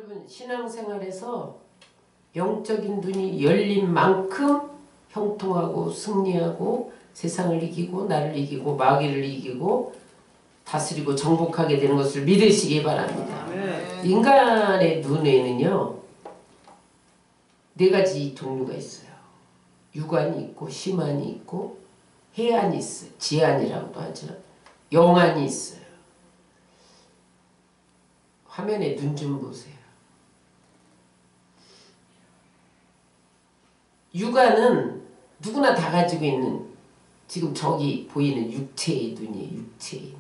여러분, 신앙생활에서 영적인 눈이 열린 만큼 형통하고 승리하고 세상을 이기고 나를 이기고 마귀를 이기고 다스리고 정복하게 되는 것을 믿으시기 바랍니다. 네. 인간의 눈에는요, 네 가지 종류가 있어요. 유관이 있고 심한이 있고 해안이 있어요. 지안이라고도 하죠. 영안이 있어요. 화면에 눈 좀 보세요. 유관은 누구나 다 가지고 있는, 지금 저기 보이는 육체의 눈이에요. 육체의 눈.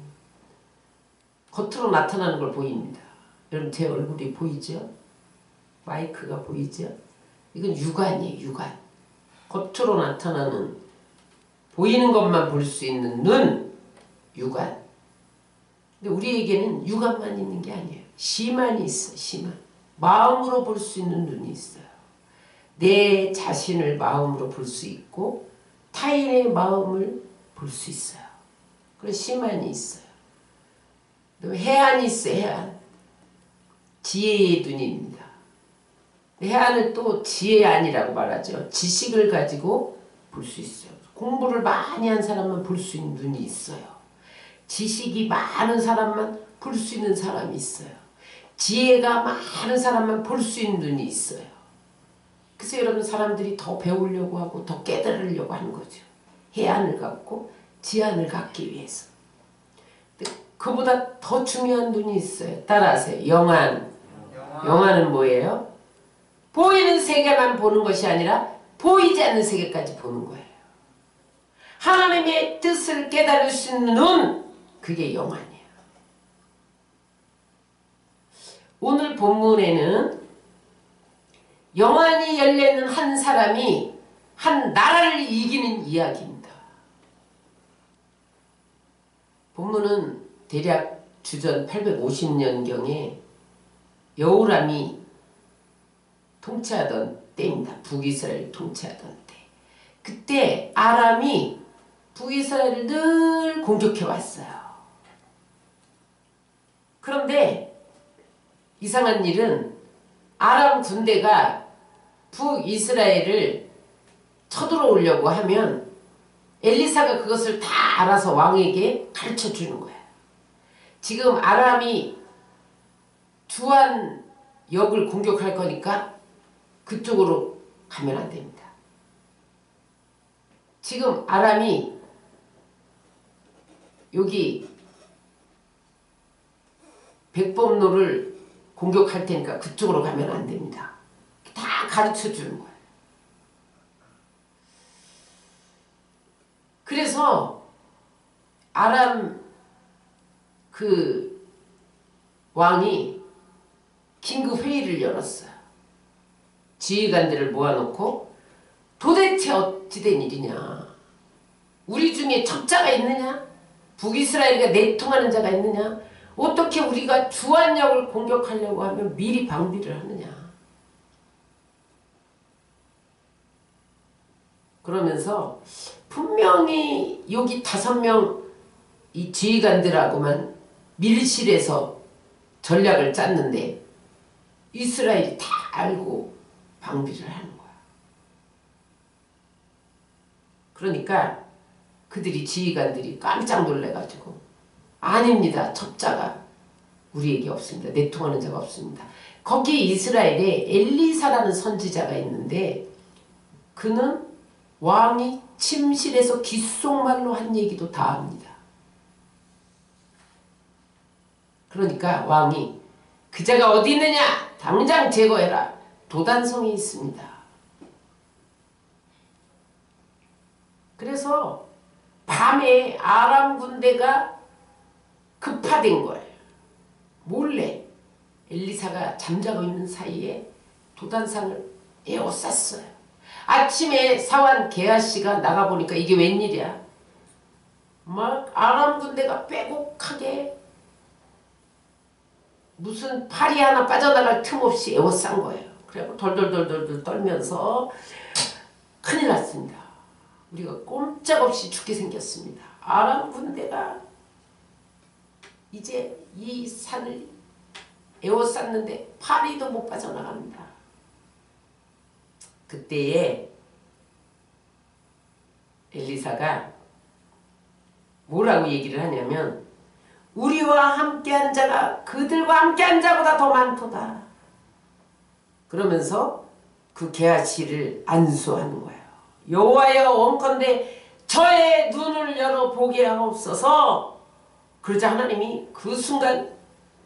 겉으로 나타나는 걸 보입니다. 여러분, 제 얼굴이 보이죠? 마이크가 보이죠? 이건 유관이에요. 유관. 겉으로 나타나는, 보이는 것만 볼 수 있는 눈, 유관. 근데 우리에게는 유관만 있는 게 아니에요. 심한이 있어요. 심한. 마음으로 볼 수 있는 눈이 있어요. 내 자신을 마음으로 볼 수 있고 타인의 마음을 볼 수 있어요. 그런 심한이 있어요. 해안이 있어요. 해안. 지혜의 눈입니다. 해안을 또 지혜안이라고 말하죠. 지식을 가지고 볼 수 있어요. 공부를 많이 한 사람만 볼 수 있는 눈이 있어요. 지식이 많은 사람만 볼 수 있는 사람이 있어요. 지혜가 많은 사람만 볼 수 있는 눈이 있어요. 그래서 여러분, 사람들이 더 배우려고 하고 더 깨달으려고 하는 거죠. 해안을 갖고 지안을 갖기 위해서. 그보다 더 중요한 눈이 있어요. 따라하세요. 영안. 영안은 뭐예요? 보이는 세계만 보는 것이 아니라 보이지 않는 세계까지 보는 거예요. 하나님의 뜻을 깨달을 수 있는 눈, 그게 영안이에요. 오늘 본문에는 영안이 열려있는 한 사람이 한 나라를 이기는 이야기입니다. 본문은 대략 주전 850년경에 여호람이 통치하던 때입니다. 북이스라엘 통치하던 때. 그때 아람이 북이스라엘을 늘 공격해 왔어요. 그런데 이상한 일은 아람 군대가 북이스라엘을 쳐들어오려고 하면 엘리사가 그것을 다 알아서 왕에게 가르쳐 주는 거예요. 지금 아람이 주한 역을 공격할 거니까 그쪽으로 가면 안 됩니다. 지금 아람이 여기 백범로를 공격할 테니까 그쪽으로 가면 안 됩니다. 다 가르쳐 주는 거예요. 그래서 아람 그 왕이 긴급 회의를 열었어요. 지휘관들을 모아놓고 도대체 어찌된 일이냐? 우리 중에 적자가 있느냐? 북이스라엘과 내통하는 자가 있느냐? 어떻게 우리가 주한역을 공격하려고 하면 미리 방비를 하느냐? 그러면서 분명히 여기 5명 이 지휘관들하고만 밀실에서 전략을 짰는데 이스라엘이 다 알고 방비를 하는 거야. 그러니까 그들이 지휘관들이 깜짝 놀래가지고 아닙니다. 적자가 우리에게 없습니다. 내통하는 자가 없습니다. 거기 이스라엘에 엘리사라는 선지자가 있는데 그는 왕이 침실에서 귓속말로 한 얘기도 다 합니다. 그러니까 왕이 그 자가 어디 있느냐? 당장 제거해라. 도단성에 있습니다. 그래서 밤에 아람 군대가 급파된 거예요. 몰래 엘리사가 잠자고 있는 사이에 도단상을 에워쌌어요. 아침에 사환 게하시가 나가보니까 이게 웬일이야. 막 아람 군대가 빼곡하게 무슨 팔이 하나 빠져나갈 틈 없이 에워싼 거예요. 그래갖고 돌돌돌돌 떨면서 큰일 났습니다. 우리가 꼼짝없이 죽게 생겼습니다. 아람 군대가 이제 이 산을 에워쌌는데 파리도 못 빠져나갑니다. 그때에 엘리사가 뭐라고 얘기를 하냐면 우리와 함께한 자가 그들과 함께한 자보다 더 많도다. 그러면서 그 게하시를 안수하는 거예요. 여호와여 원컨대 저의 눈을 열어 보게 하옵소서. 그러자 하나님이 그 순간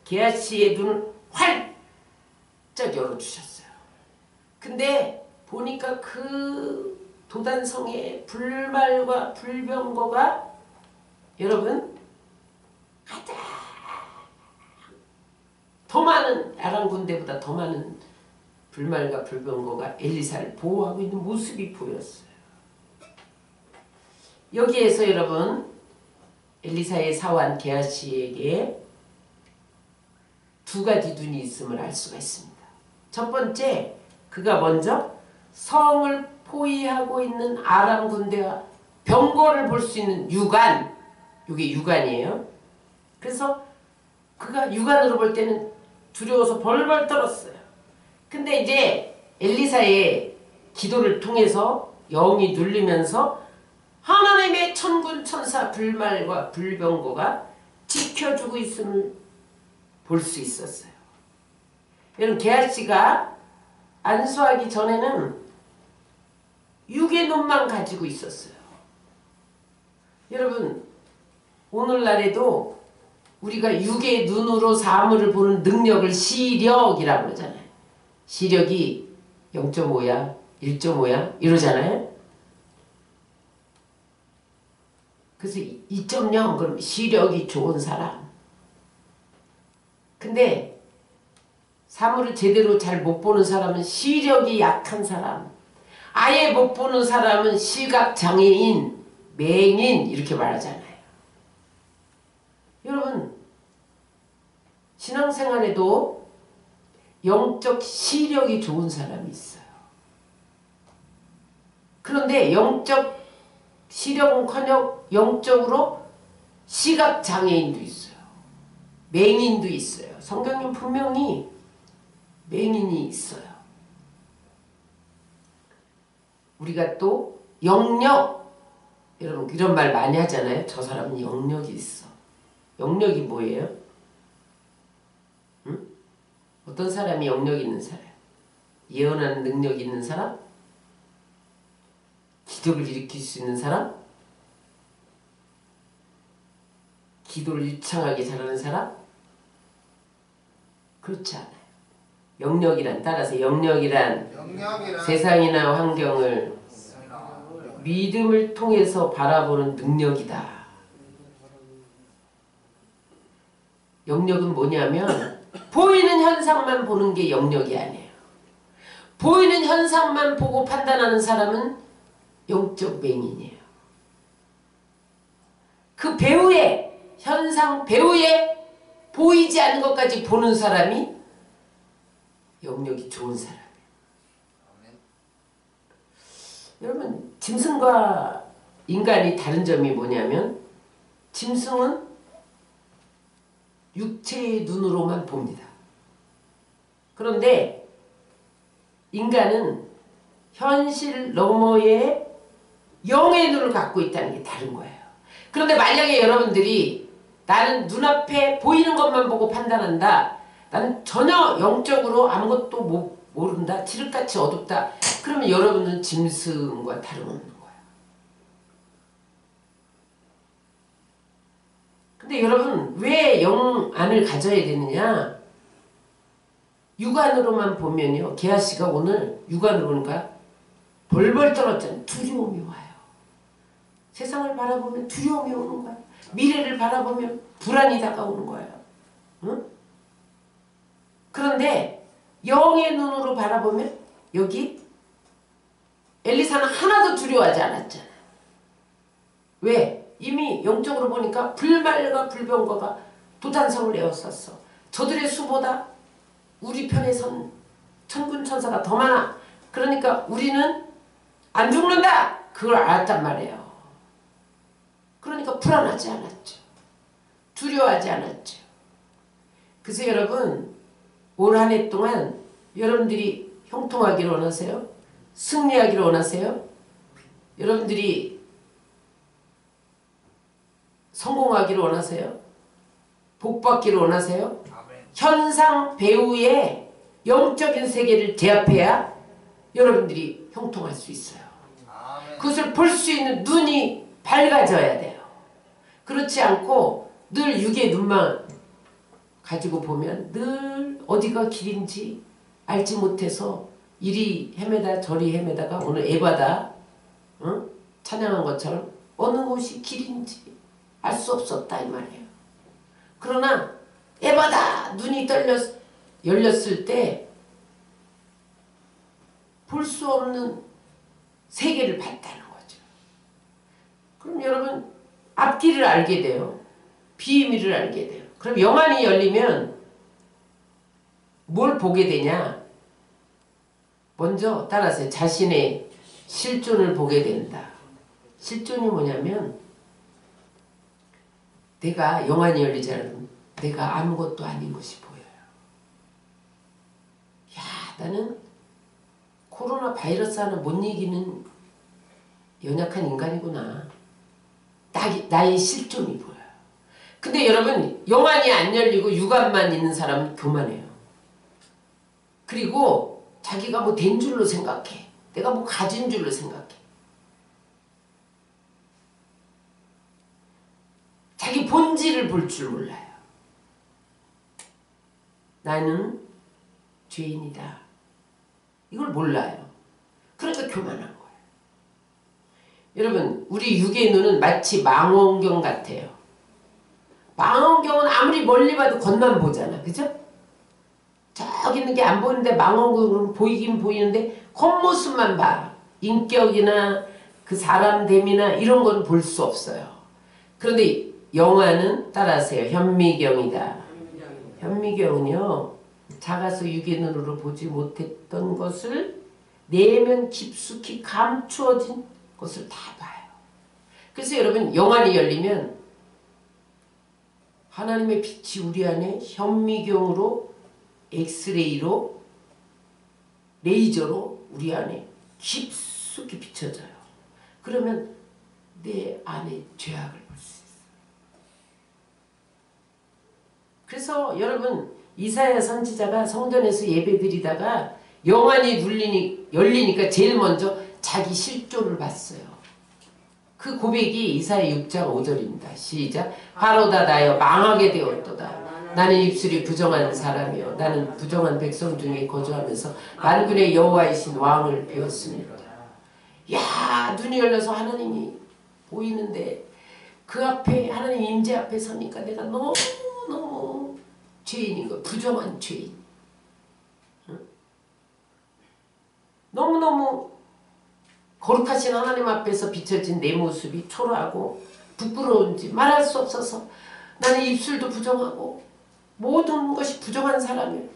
게하시의 눈을 활짝 열어주셨어요. 근데 보니까 그 도단성의 불말과 불병거가 여러분 가장 더 많은 아람 군대보다 더 많은 불말과 불병거가 엘리사를 보호하고 있는 모습이 보였어요. 여기에서 여러분 엘리사의 사환 게하시에게 두 가지 눈이 있음을 알 수가 있습니다. 첫 번째, 그가 먼저 성을 포위하고 있는 아람 군대와 병거를 볼 수 있는 육안, 이게 육안이에요. 그래서 그가 육안으로 볼 때는 두려워서 벌벌 떨었어요. 근데 이제 엘리사의 기도를 통해서 영이 눌리면서 하나님의 천군 천사 불말과 불병거가 지켜주고 있음을 볼 수 있었어요. 여러분 게하시가 안수하기 전에는 육의 눈만 가지고 있었어요. 여러분 오늘날에도 우리가 육의 눈으로 사물을 보는 능력을 시력이라고 그러잖아요. 시력이 0.5야 1.5야 이러잖아요. 그래서 2.0 그럼 시력이 좋은 사람. 근데 사물을 제대로 잘 못 보는 사람은 시력이 약한 사람, 아예 못 보는 사람은 시각장애인, 맹인 이렇게 말하잖아요. 여러분 신앙생활에도 영적 시력이 좋은 사람이 있어요. 그런데 영적 시력은커녕 영적으로 시각장애인도 있어요. 맹인도 있어요. 성경에 분명히 맹인이 있어요. 우리가 또 영력, 여러분 이런 말 많이 하잖아요. 저 사람은 영력이 있어. 영력이 뭐예요? 응? 어떤 사람이 영력 있는 사람? 예언하는 능력이 있는 사람? 기적을 일으킬 수 있는 사람? 기도를 유창하게 잘하는 사람? 그렇지 않아요. 영력이란 따라서 영력이란 세상이나 환경을 믿음을 통해서 바라보는 능력이다. 영력은 뭐냐면 보이는 현상만 보는 게 영력이 아니에요. 보이는 현상만 보고 판단하는 사람은 영적 맹인이에요. 그 배우의 현상, 배우의 보이지 않는 것까지 보는 사람이 영력이 좋은 사람이에요. 여러분 짐승과 인간이 다른 점이 뭐냐면 짐승은 육체의 눈으로만 봅니다. 그런데 인간은 현실 너머의 영의 눈을 갖고 있다는 게 다른 거예요. 그런데 만약에 여러분들이 나는 눈앞에 보이는 것만 보고 판단한다. 나는 전혀 영적으로 아무것도 모른다. 칠흑같이 어둡다. 그러면 여러분은 짐승과 다름없는 거예요. 근데 여러분 왜 영안을 가져야 되느냐? 육안으로만 보면요. 게하시가 오늘 육안으로 보니까 벌벌 떨었잖아요. 두려움이 와요. 세상을 바라보면 두려움이 오는 거예요. 미래를 바라보면 불안이 다가오는 거예요. 응? 그런데 영의 눈으로 바라보면 여기 엘리사는 하나도 두려워하지 않았잖아요. 왜? 이미 영적으로 보니까 불말과 불병거가 도단성을 에워쌌어. 저들의 수보다 우리 편에 선 천군 천사가 더 많아. 그러니까 우리는 안 죽는다. 그걸 알았단 말이에요. 그러니까 불안하지 않았죠. 두려워하지 않았죠. 그래서 여러분 올 한 해 동안 여러분들이 형통하기를 원하세요? 승리하기를 원하세요? 여러분들이 성공하기를 원하세요? 복받기를 원하세요? 현상 배우의 영적인 세계를 제압해야 여러분들이 형통할 수 있어요. 그것을 볼 수 있는 눈이 밝아져야 돼요. 그렇지 않고 늘 육의 눈만 가지고 보면 늘 어디가 길인지 알지 못해서 이리 헤매다 저리 헤매다가 오늘 에바다 찬양한 것처럼 어느 곳이 길인지 알 수 없었다 이 말이에요. 그러나 에바다 눈이 열렸을 때 볼 수 없는 세계를 봤다는 거죠. 그럼 여러분 앞길을 알게 돼요. 비밀을 알게 돼요. 그럼 영안이 열리면 뭘 보게 되냐? 먼저 따라서 자신의 실존을 보게 된다. 실존이 뭐냐면 내가 영안이 열리지 않으면 내가 아무것도 아닌 것이 보여요. 야, 나는 코로나 바이러스 하나 못 이기는 연약한 인간이구나. 나의 실존이 보여요. 근데 여러분 영안이 안 열리고 육안만 있는 사람은 교만해요. 그리고 자기가 뭐 된 줄로 생각해. 내가 뭐 가진 줄로 생각해. 자기 본질을 볼 줄 몰라요. 나는 죄인이다. 이걸 몰라요. 그러니까 교만한 거예요. 여러분 우리 육의 눈은 마치 망원경 같아요. 망원경은 아무리 멀리 봐도 겉만 보잖아. 그죠? 저기 있는 게 안 보이는데 망원경으로는 보이긴 보이는데 겉모습만 봐. 인격이나 그 사람됨이나 이런 건 볼 수 없어요. 그런데 영화는 따라하세요. 현미경이다. 현미경은요. 작아서 육의 눈으로 보지 못했던 것을 내면 깊숙이 감추어진 것을 다 봐요. 그래서 여러분 영안이 열리면 하나님의 빛이 우리 안에 현미경으로 엑스레이로 레이저로 우리 안에 깊숙이 비춰져요. 그러면 내 안에 죄악을 볼 수 있어요. 그래서 여러분 이사야 선지자가 성전에서 예배드리다가 영안이 열리니까 제일 먼저 자기 실존을 봤어요. 그 고백이 이사야 6장 5절입니다. 시작. 바로다 나여 망하게 되었도다. 나는 입술이 부정한 사람이요 나는 부정한 백성 중에 거주하면서 만군의 여호와이신 왕을 배웠습니다. 야, 눈이 열려서 하나님이 보이는데 그 앞에 하나님 임재 앞에 서니까 내가 너무 죄인인 거, 부정한 죄인. 응? 너무너무 거룩하신 하나님 앞에서 비춰진 내 모습이 초라하고 부끄러운지 말할 수 없어서 나는 입술도 부정하고 모든 것이 부정한 사람이에요.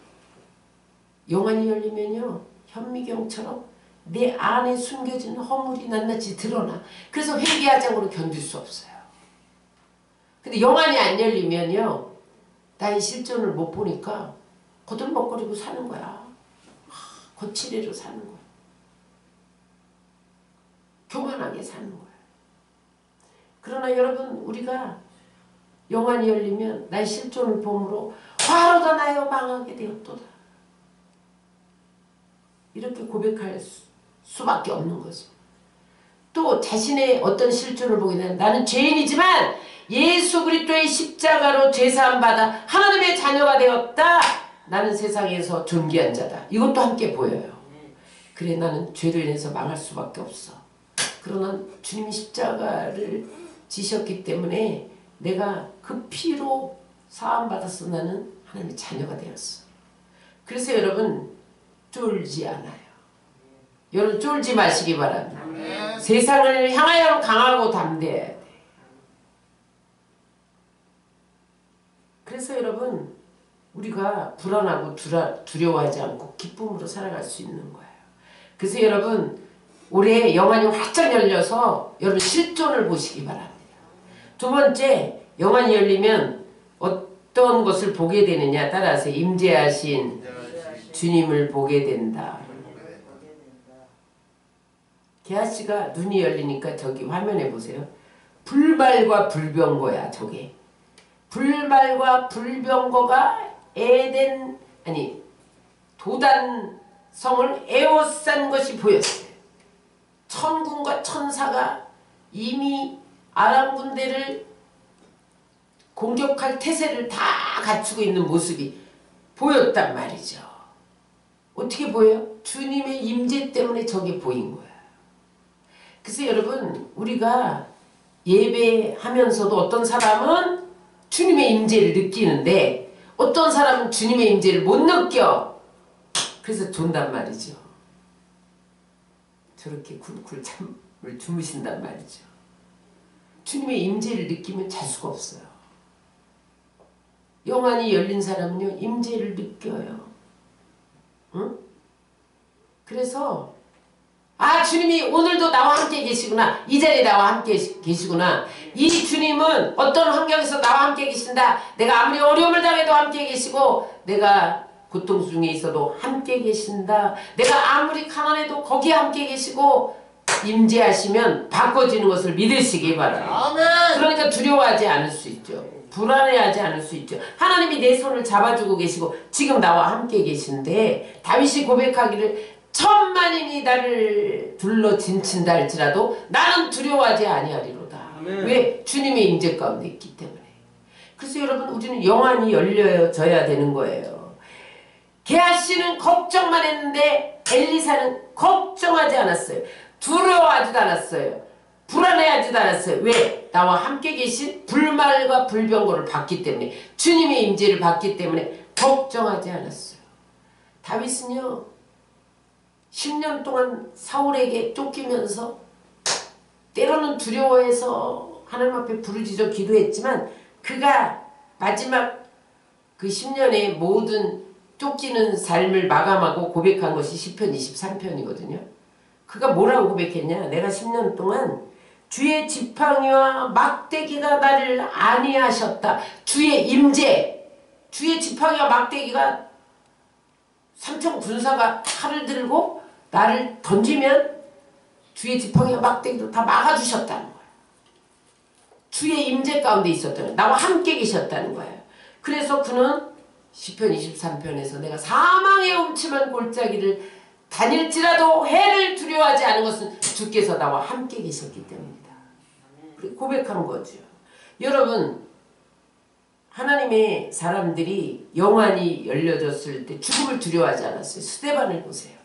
영안이 열리면요 현미경처럼 내 안에 숨겨진 허물이 낱낱이 드러나. 그래서 회개하장으로 견딜 수 없어요. 근데 영안이 안 열리면요 나의 실존을 못 보니까 거들먹거리고 사는 거야. 거칠애로 사는 거야. 교만하게 사는 거야. 그러나 여러분 우리가 영안이 열리면 나의 실존을 보므로 화로다 나여 망하게 되었도다. 이렇게 고백할 수밖에 없는 거죠. 또 자신의 어떤 실존을 보게 되면 나는 죄인이지만 예수 그리스도의 십자가로 죄사함 받아 하나님의 자녀가 되었다. 나는 세상에서 존귀한 자다. 이것도 함께 보여요. 그래 나는 죄로 인해서 망할 수밖에 없어. 그러나 주님이 십자가를 지셨기 때문에 내가 그 피로 사함 받았어. 나는 하나님의 자녀가 되었어. 그래서 여러분 쫄지 않아요. 여러분 쫄지 마시기 바랍니다. 세상을 향하여 강하고 담대해야 돼. 그래서 여러분 우리가 불안하고 두려워하지 않고 기쁨으로 살아갈 수 있는 거예요. 그래서 여러분 올해 영안이 활짝 열려서 여러분 실존을 보시기 바랍니다. 두 번째 영안이 열리면 어떤 것을 보게 되느냐 따라서 임재하신 주님을 보게 된다. 개아씨가 눈이 열리니까 저기 화면에 보세요. 불말과 불병거야 저게. 불말과 불병거가 에덴 아니 도단성을 에워싼 것이 보였어요. 천군과 천사가 이미 아람 군대를 공격할 태세를 다 갖추고 있는 모습이 보였단 말이죠. 어떻게 보여요? 주님의 임재 때문에 저게 보인 거야. 그래서 여러분 우리가 예배하면서도 어떤 사람은 주님의 임재를 느끼는데 어떤 사람은 주님의 임재를 못 느껴. 그래서 존단 말이죠. 저렇게 굴굴 잠을 주무신단 말이죠. 주님의 임재를 느끼면 잘 수가 없어요. 영안이 열린 사람은요 임재를 느껴요. 응? 그래서 아 주님이 오늘도 나와 함께 계시구나. 이 자리에 나와 함께 계시구나. 이 주님은 어떤 환경에서 나와 함께 계신다. 내가 아무리 어려움을 당해도 함께 계시고 내가 고통 중에 있어도 함께 계신다. 내가 아무리 가난해도 거기에 함께 계시고 임재하시면 바꿔지는 것을 믿으시기 바랍니다. 그러니까 두려워하지 않을 수 있죠. 불안해하지 않을 수 있죠. 하나님이 내 손을 잡아주고 계시고 지금 나와 함께 계신데 다윗이 고백하기를 천만인이 나를 둘러 진친다 할지라도 나는 두려워하지 아니하리로다. 아멘. 왜? 주님의 임재 가운데 있기 때문에. 그래서 여러분 우리는 영안이 열려져야 되는 거예요. 게하시는 걱정만 했는데 엘리사는 걱정하지 않았어요. 두려워하지도 않았어요. 불안해하지도 않았어요. 왜? 나와 함께 계신 불말과 불병거를 받기 때문에 주님의 임재를 받기 때문에 걱정하지 않았어요. 다윗은요 10년 동안 사울에게 쫓기면서 때로는 두려워해서 하나님 앞에 부르짖어 기도했지만 그가 마지막 그 10년의 모든 쫓기는 삶을 마감하고 고백한 것이 시편 23편이거든요. 그가 뭐라고 고백했냐. 내가 10년 동안 주의 지팡이와 막대기가 나를 안위하셨다. 주의 임재, 주의 지팡이와 막대기가 삼천 군사가 칼을 들고 나를 던지면 주의 지팡이와 막대기로 다 막아주셨다는 거예요. 주의 임재 가운데 있었다는 거예요. 나와 함께 계셨다는 거예요. 그래서 그는 시편 23편에서 내가 사망의 음침한 골짜기를 다닐지라도 해를 두려워하지 않은 것은 주께서 나와 함께 계셨기 때문이다. 고백한 거죠. 여러분 하나님의 사람들이 영안이 열려졌을 때 죽음을 두려워하지 않았어요. 스데반을 보세요.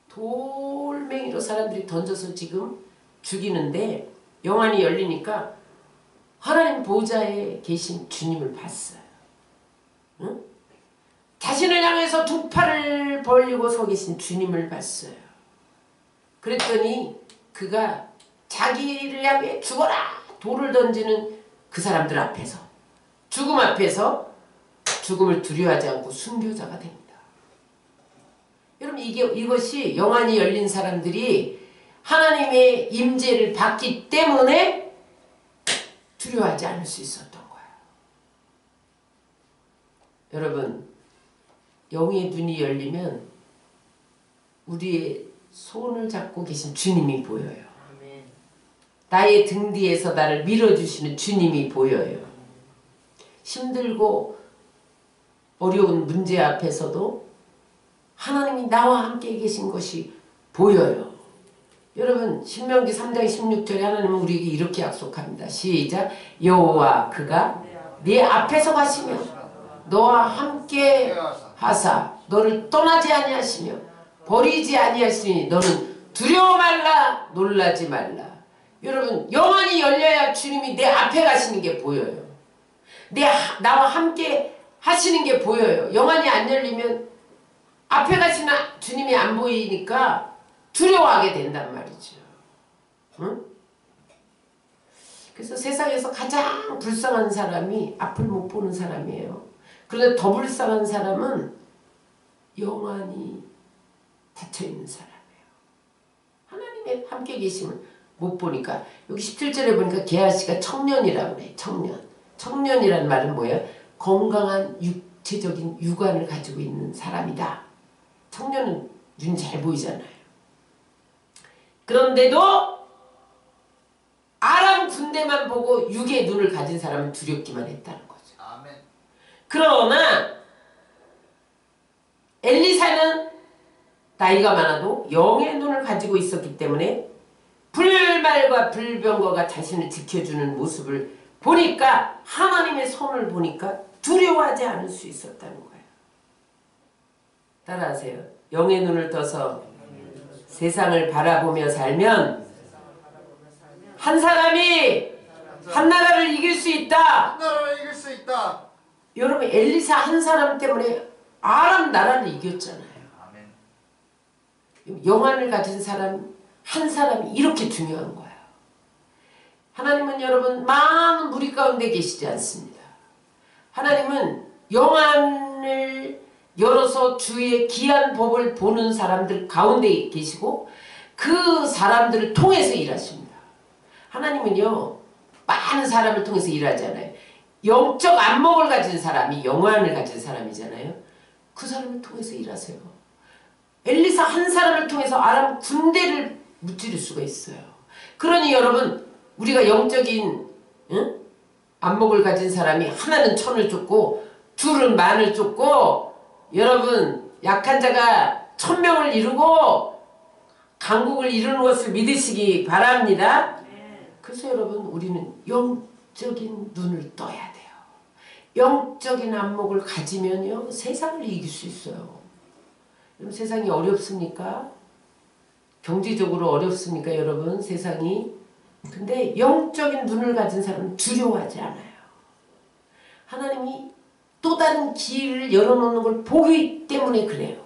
돌멩이로 사람들이 던져서 지금 죽이는데 영안이 열리니까 하나님 보좌에 계신 주님을 봤어요. 응? 자신을 향해서 두 팔을 벌리고 서 계신 주님을 봤어요. 그랬더니 그가 자기를 향해 죽어라 돌을 던지는 그 사람들 앞에서 죽음 앞에서 죽음을 두려워하지 않고 순교자가 됩니다. 여러분 이것이 영안이 열린 사람들이 하나님의 임재를 받기 때문에 두려워하지 않을 수 있었던 거예요. 여러분 영의 눈이 열리면 우리의 손을 잡고 계신 주님이 보여요. 나의 등 뒤에서 나를 밀어주시는 주님이 보여요. 힘들고 어려운 문제 앞에서도 하나님이 나와 함께 계신 것이 보여요. 여러분 신명기 3장 16절에 하나님은 우리에게 이렇게 약속합니다. 시작. 여호와 그가 네 앞에서 가시며 너와 함께 하사 너를 떠나지 아니하시며 버리지 아니하시니 너는 두려워 말라 놀라지 말라. 여러분 영안이 열려야 주님이 내 앞에 가시는 게 보여요. 나와 함께 하시는 게 보여요. 영안이 안 열리면 앞에 가시는 주님이 안 보이니까 두려워하게 된단 말이죠. 응? 그래서 세상에서 가장 불쌍한 사람이 앞을 못 보는 사람이에요. 그런데 더 불쌍한 사람은 영안이 닫혀있는 사람이에요. 하나님의 함께 계심을 못 보니까 여기 17절에 보니까 게하시가 청년이라고 그래. 청년. 청년이란 말은 뭐예요? 건강한 육체적인 육안을 가지고 있는 사람이다. 청년은 눈 잘 보이잖아요. 그런데도 아람 군대만 보고 육의 눈을 가진 사람은 두렵기만 했다는 거죠. 아멘. 그러나 엘리사는 나이가 많아도 영의 눈을 가지고 있었기 때문에 불말과 불병거가 자신을 지켜주는 모습을 보니까, 하나님의 손을 보니까 두려워하지 않을 수 있었다는 거예요. 따라하세요. 영의 눈을 떠서 세상을 바라보며 살면 한 사람이 한 나라를 이길 수 있다. 한 나라를 이길 수 있다. 여러분, 엘리사 한 사람 때문에 아람 나라를 이겼잖아요. 아멘. 영안을 가진 사람 한 사람이 이렇게 중요한 거예요. 하나님은 여러분 많은 무리 가운데 계시지 않습니다. 하나님은 영안을 열어서 주의 귀한 법을 보는 사람들 가운데 계시고 그 사람들을 통해서 일하십니다. 하나님은요 많은 사람을 통해서 일하잖아요. 영적 안목을 가진 사람이 영안을 가진 사람이잖아요. 그 사람을 통해서 일하세요. 엘리사 한 사람을 통해서 아람 군대를 무찌를 수가 있어요. 그러니 여러분, 우리가 영적인 안목을 가진 사람이 하나는 천을 쫓고 둘은 만을 쫓고, 여러분 약한 자가 천명을 이루고 강국을 이루는 것을 믿으시기 바랍니다. 그래서 여러분, 우리는 영적인 눈을 떠야 돼요. 영적인 안목을 가지면요 세상을 이길 수 있어요. 여러분, 세상이 어렵습니까? 경제적으로 어렵습니까 여러분? 세상이. 근데 영적인 눈을 가진 사람은 두려워하지 않아요. 하나님이 또 다른 길을 열어놓는 걸 보기 때문에 그래요.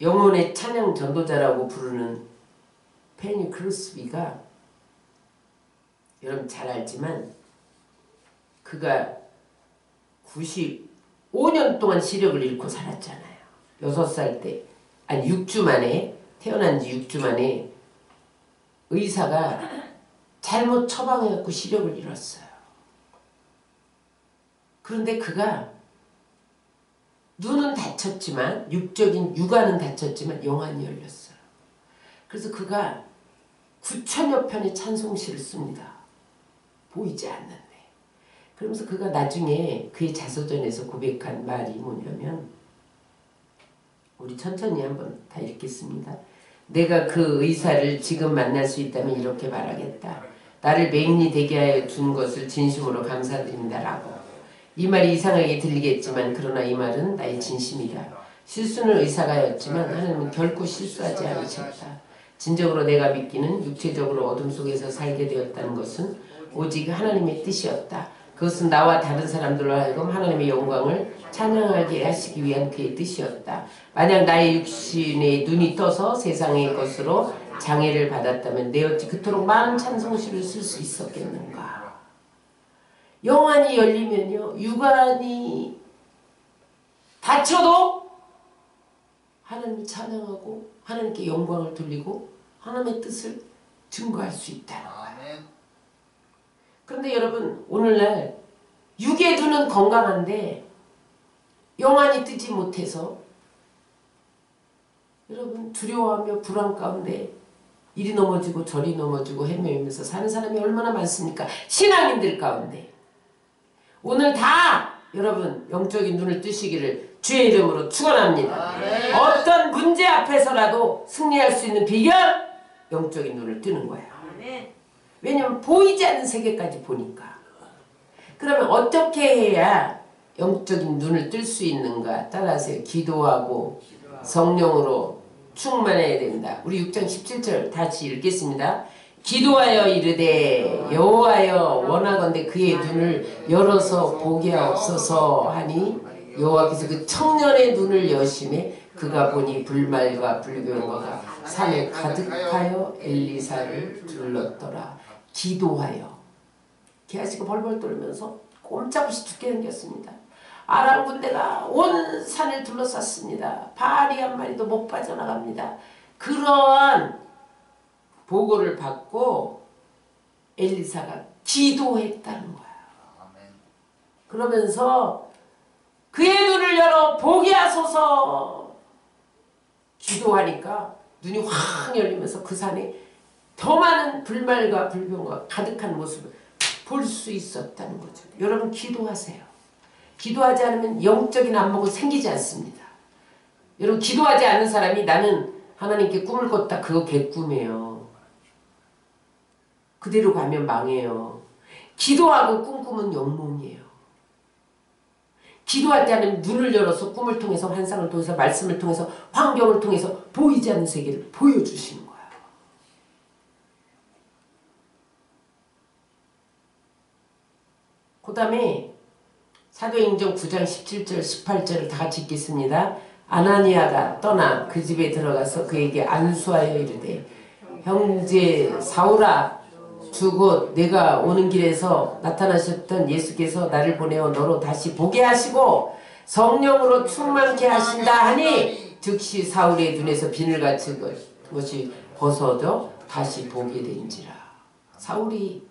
영혼의 찬양 전도자라고 부르는 페니 크루스비가, 여러분 잘 알지만 그가 95년 동안 시력을 잃고 살았잖아요. 6살 때, 아니 6주 만에, 태어난 지 6주 만에 의사가 잘못 처방해갖고 시력을 잃었어요. 그런데 그가 눈은 다쳤지만, 육적인 육안은 다쳤지만 영안이 열렸어요. 그래서 그가 9천여 편의 찬송시를 씁니다. 보이지 않는데. 그러면서 그가 나중에 그의 자서전에서 고백한 말이 뭐냐면, 우리 천천히 한번 다 읽겠습니다. 내가 그 의사를 지금 만날 수 있다면 이렇게 말하겠다. 나를 맹인이 되게 하여 준 것을 진심으로 감사드립니다라고. 이 말이 이상하게 들리겠지만 그러나 이 말은 나의 진심이다. 실수는 의사가였지만 하나님은 결코 실수하지 않으셨다. 진정으로 내가 믿기는 육체적으로 어둠 속에서 살게 되었다는 것은 오직 하나님의 뜻이었다. 그것은 나와 다른 사람들로 하여금 하나님의 영광을 찬양하게 하시기 위한 그의 뜻이었다. 만약 나의 육신의 눈이 떠서 세상의 것으로 장애를 받았다면 내 어찌 그토록 많은 찬송시를 쓸 수 있었겠는가. 영안이 열리면요 육안이 다쳐도 하나님을 찬양하고 하나님께 영광을 돌리고 하나님의 뜻을 증거할 수 있다는 거예요. 그런데 여러분, 오늘날 육의 눈은 건강한데 영안이 뜨지 못해서 여러분 두려워하며 불안 가운데 이리 넘어지고 저리 넘어지고 헤매면서 사는 사람이 얼마나 많습니까? 신앙인들 가운데. 오늘 다 여러분 영적인 눈을 뜨시기를 주의 이름으로 축원합니다. 어떤 문제 앞에서라도 승리할 수 있는 비결, 영적인 눈을 뜨는 거예요. 왜냐하면 보이지 않는 세계까지 보니까. 그러면 어떻게 해야 영적인 눈을 뜰 수 있는가? 따라하세요. 기도하고 성령으로 충만해야 된다. 우리 6장 17절 다시 읽겠습니다. 기도하여 이르되 여호와여 원하건대 그의 눈을 열어서 보게 하옵소서 하니 여호와께서 그 청년의 눈을 여심해 그가 보니 불말과 불병거가 산에 가득하여 엘리사를 둘렀더라. 기도하여. 개아씨가 벌벌 떨면서 꼼짝없이 죽게 생겼습니다. 아람 군대가 온 산을 둘러쌌습니다. 바알이 한 마리도 못 빠져나갑니다. 그러한 보고를 받고 엘리사가 기도했다는 거야. 그러면서 그의 눈을 열어 보게 하소서 기도하니까 눈이 확 열리면서 그 산에 더 많은 불말과 불병과 가득한 모습을 볼 수 있었다는 거죠. 여러분 기도하세요. 기도하지 않으면 영적인 안목은 생기지 않습니다. 여러분 기도하지 않는 사람이 나는 하나님께 꿈을 꿨다. 그거 개꿈이에요. 그대로 가면 망해요. 기도하고 꿈꾸면 영몽이에요. 기도할 때 하나님 눈을 열어서 꿈을 통해서 환상을 통해서 말씀을 통해서 환경을 통해서 보이지 않는 세계를 보여주시는 거예요. 그 다음에 사도행전 9장 17절 18절을 다 같이 읽겠습니다. 아나니아가 떠나 그 집에 들어가서 그에게 안수하여 이르되 형제 사울아 주곧 내가 오는 길에서 나타나셨던 예수께서 나를 보내어 너로 다시 보게 하시고 성령으로 충만케 하신다 하니 즉시 사울의 눈에서 비늘 같은 것이 벗어져 다시 보게 된지라. 사울이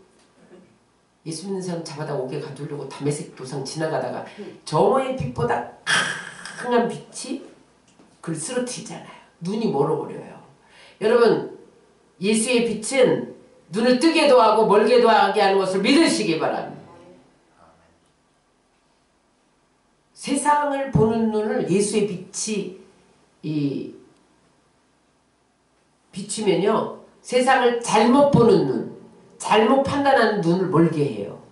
예수 믿는 사람 잡아다 옥에 가두려고 다메섹 도상 지나가다가 정오의 빛보다 강한 빛이 그를 쓰러뜨리잖아요. 눈이 멀어버려요. 여러분 예수의 빛은 눈을 뜨게도 하고 멀게도 하게 하는 것을 믿으시기 바랍니다. 세상을 보는 눈을 예수의 빛이 비추면요. 세상을 잘못 보는 눈, 잘못 판단하는 눈을 멀게 해요.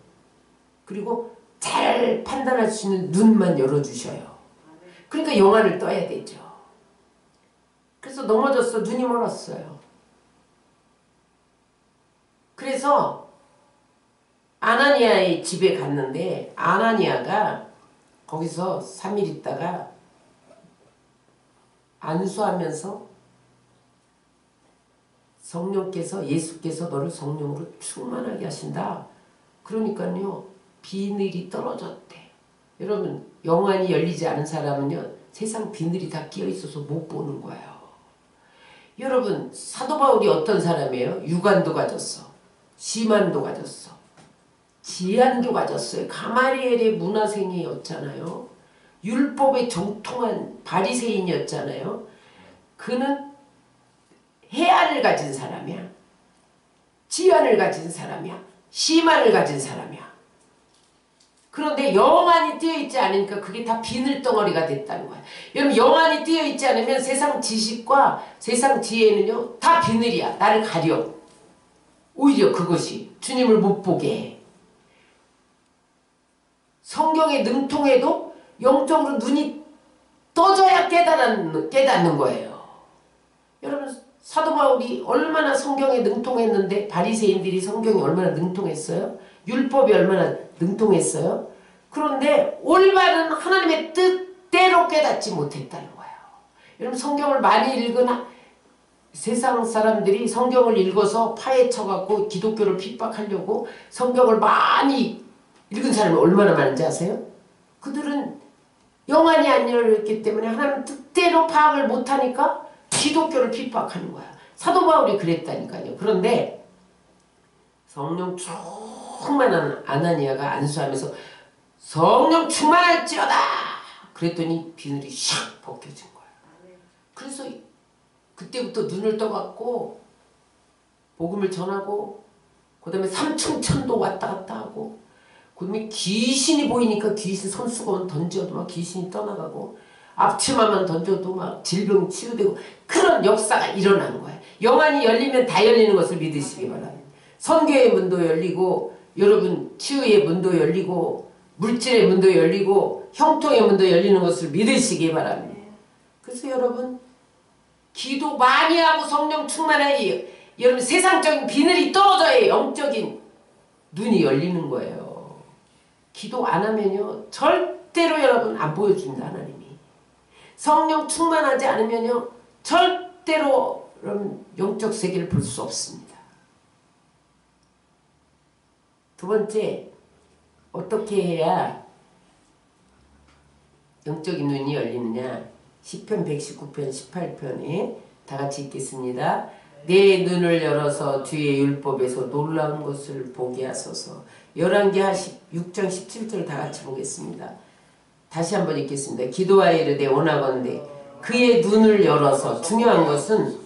그리고 잘 판단할 수 있는 눈만 열어주셔요. 그러니까 영안을 떠야 되죠. 그래서 넘어져서 눈이 멀었어요. 그래서 아나니아의 집에 갔는데 아나니아가 거기서 3일 있다가 안수하면서 성령께서 예수께서 너를 성령으로 충만하게 하신다. 그러니까요. 비늘이 떨어졌대. 여러분 영안이 열리지 않은 사람은요. 세상 비늘이 다 끼어있어서 못 보는 거예요. 여러분 사도 바울이 어떤 사람이에요? 유관도 가졌어. 시만도 가졌어. 지한도 가졌어요. 가마리엘의 문화생이었잖아요. 율법에 정통한 바리새인이었잖아요. 그는 해안을 가진 사람이야. 지한을 가진 사람이야. 시만을 가진 사람이야. 그런데 영안이 띄어있지 않으니까 그게 다 비늘덩어리가 됐다는 거야. 여러분 영안이 띄어있지 않으면 세상 지식과 세상 지혜는요 다 비늘이야. 나를 가려. 오히려 그것이 주님을 못 보게 해. 성경에 능통해도 영적으로 눈이 떠져야 깨닫는 거예요. 여러분 사도 바울이 얼마나 성경에 능통했는데 바리새인들이 성경이 얼마나 능통했어요? 율법이 얼마나 능통했어요? 그런데 올바른 하나님의 뜻대로 깨닫지 못했다는 거예요. 여러분 성경을 많이 읽으나 세상 사람들이 성경을 읽어서 파헤쳐갖고 기독교를 핍박하려고 성경을 많이 읽은 사람이 얼마나 많은지 아세요? 그들은 영안이 안 열렸기 때문에 하나님 뜻대로 파악을 못하니까 기독교를 핍박하는 거야. 사도 바울이 그랬다니까요. 그런데 성령 충만한 아나니아가 안수하면서 성령 충만할지어다 그랬더니 비늘이 샥 벗겨진 거야. 그래서 그때부터 눈을 떠갖고 복음을 전하고 그 다음에 삼층천도 왔다 갔다 하고 그 다음에 귀신이 보이니까 귀신 손수건 던져도 막 귀신이 떠나가고 앞치마만 던져도 막 질병 치유되고 그런 역사가 일어나는 거예요. 영안이 열리면 다 열리는 것을 믿으시기 바랍니다. 선교의 문도 열리고 여러분 치유의 문도 열리고 물질의 문도 열리고 형통의 문도 열리는 것을 믿으시기 바랍니다. 그래서 여러분 기도 많이 하고 성령 충만해야 여러분 세상적인 비늘이 떨어져야 영적인 눈이 열리는 거예요. 기도 안 하면요 절대로 여러분 안 보여줍니다. 하나님이. 성령 충만하지 않으면요 절대로 여러분 영적 세계를 볼 수 없습니다. 두 번째 어떻게 해야 영적인 눈이 열리느냐. 시편 119편 18편에 다 같이 읽겠습니다. 내 눈을 열어서 주의 율법에서 놀라운 것을 보게 하소서. 열왕기하 6장 17절 다 같이 보겠습니다. 다시 한번 읽겠습니다. 기도하여 이르되 원하건대 그의 눈을 열어서, 중요한 것은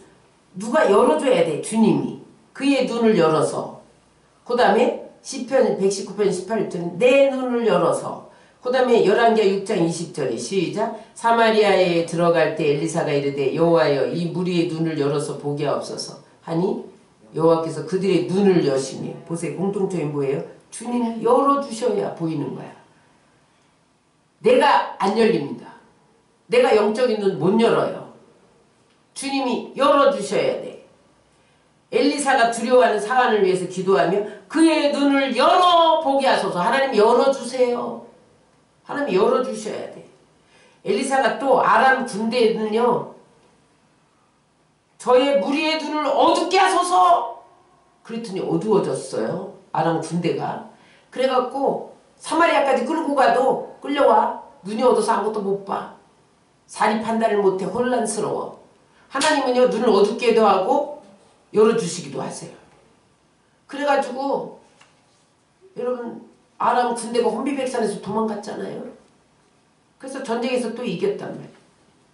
누가 열어줘야 돼. 주님이 그의 눈을 열어서. 그 다음에 시편 119편 18절 내 눈을 열어서. 그 다음에 열왕기하 6장 20절에 시작. 사마리아에 들어갈 때 엘리사가 이르되 여호와여 이 무리의 눈을 열어서 보게 하옵소서 하니 여호와께서 그들의 눈을 여시니. 보세요. 공통점이 뭐예요? 주님이 열어주셔야 보이는 거야. 내가 안 열립니다. 내가 영적인 눈 못 열어요. 주님이 열어주셔야 돼. 엘리사가 두려워하는 사안을 위해서 기도하며 그의 눈을 열어보게 하소서. 하나님 열어주세요. 하나님 열어주셔야 돼. 엘리사가 또 아람 군대는요, 저의 무리의 눈을 어둡게 하소서. 그랬더니 어두워졌어요. 아람 군대가. 그래갖고 사마리아까지 끌고 가도 끌려와. 눈이 어두워서 아무것도 못 봐. 사리 판단을 못해 혼란스러워. 하나님은요 눈을 어둡게도 하고 열어주시기도 하세요. 그래가지고 여러분 아람 군대가 혼비백산에서 도망갔잖아요. 그래서 전쟁에서 또 이겼단 말이에요.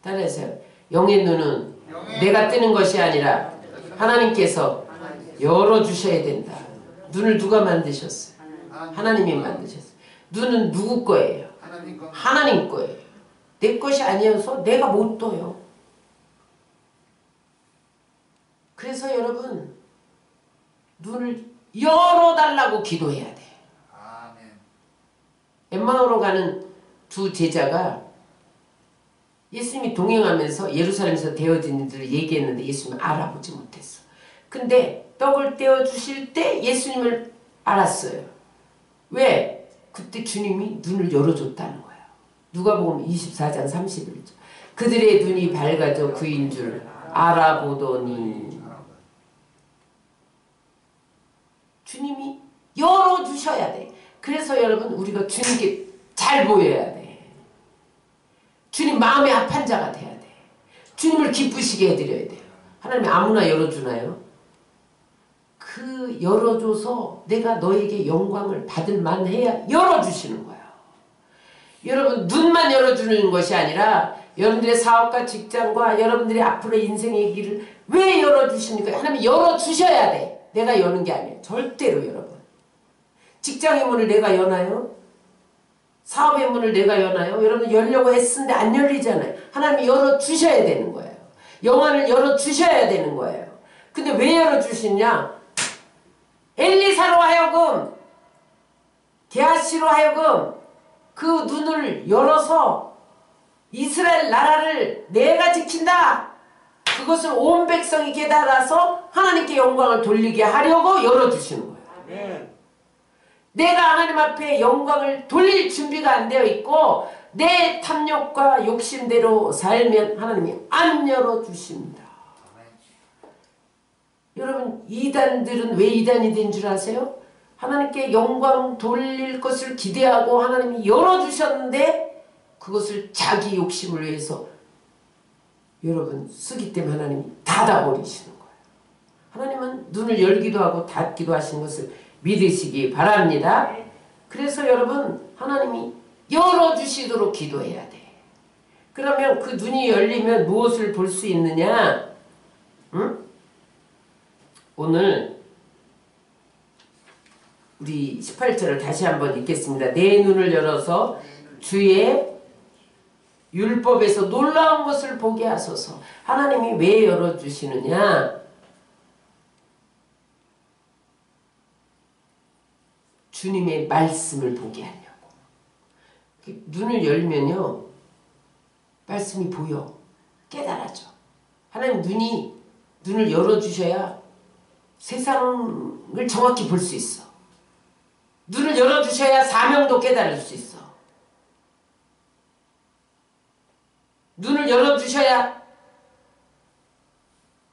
따라하세요. 영의 눈은 내가 뜨는 것이 아니라 하나님께서 열어주셔야 된다. 눈을 누가 만드셨어요? 하나님이 만드셨어요. 눈은 누구 거예요? 하나님 거예요. 내 것이 아니어서 내가 못 떠요. 그래서 여러분 눈을 열어달라고 기도해야 돼. 엠마오로 가는 두 제자가 예수님이 동행하면서 예루살렘에서 되어진 일들을 얘기했는데 예수님을 알아보지 못했어. 근데 떡을 떼어주실 때 예수님을 알았어요. 왜? 그때 주님이 눈을 열어줬다는 거예요. 누가복음 24장 31절. 그들의 눈이 밝아져 그인 줄 알아보더니. 주님이 열어주셔야 돼. 그래서 여러분 우리가 주님께 잘 보여야 돼. 주님 마음에 합한 자가 돼야 돼. 주님을 기쁘시게 해드려야 돼요. 하나님이 아무나 열어주나요? 그 열어줘서 내가 너에게 영광을 받을 만해야 열어주시는 거예요. 여러분 눈만 열어주는 것이 아니라 여러분들의 사업과 직장과 여러분들의 앞으로의 인생의 길을 왜 열어주십니까? 하나님이 열어주셔야 돼. 내가 여는 게 아니에요. 절대로 여러분. 직장의 문을 내가 여나요? 사업의 문을 내가 여나요? 여러분 열려고 했는데 안 열리잖아요. 하나님이 열어주셔야 되는 거예요. 영안을 열어주셔야 되는 거예요. 근데 왜 열어주시냐? 엘리사로 하여금, 게하시로 하여금 그 눈을 열어서 이스라엘 나라를 내가 지킨다. 그것을 온 백성이 깨달아서 하나님께 영광을 돌리게 하려고 열어주시는 거예요. 네. 내가 하나님 앞에 영광을 돌릴 준비가 안 되어 있고 내 탐욕과 욕심대로 살면 하나님이 안 열어주십니다. 여러분 이단들은 왜 이단이 된 줄 아세요? 하나님께 영광 돌릴 것을 기대하고 하나님이 열어주셨는데 그것을 자기 욕심을 위해서 여러분 쓰기 때문에 하나님이 닫아버리시는 거예요. 하나님은 눈을 열기도 하고 닫기도 하시는 것을 믿으시기 바랍니다. 그래서 여러분 하나님이 열어주시도록 기도해야 돼. 그러면 그 눈이 열리면 무엇을 볼 수 있느냐? 응? 오늘 우리 18절을 다시 한번 읽겠습니다. 내 눈을 열어서 주의 율법에서 놀라운 것을 보게 하소서. 하나님이 왜 열어주시느냐? 주님의 말씀을 보게 하려고. 눈을 열면요 말씀이 보여. 깨달아져. 하나님 눈을 열어주셔야 세상을 정확히 볼 수 있어. 눈을 열어주셔야 사명도 깨달을 수 있어. 눈을 열어주셔야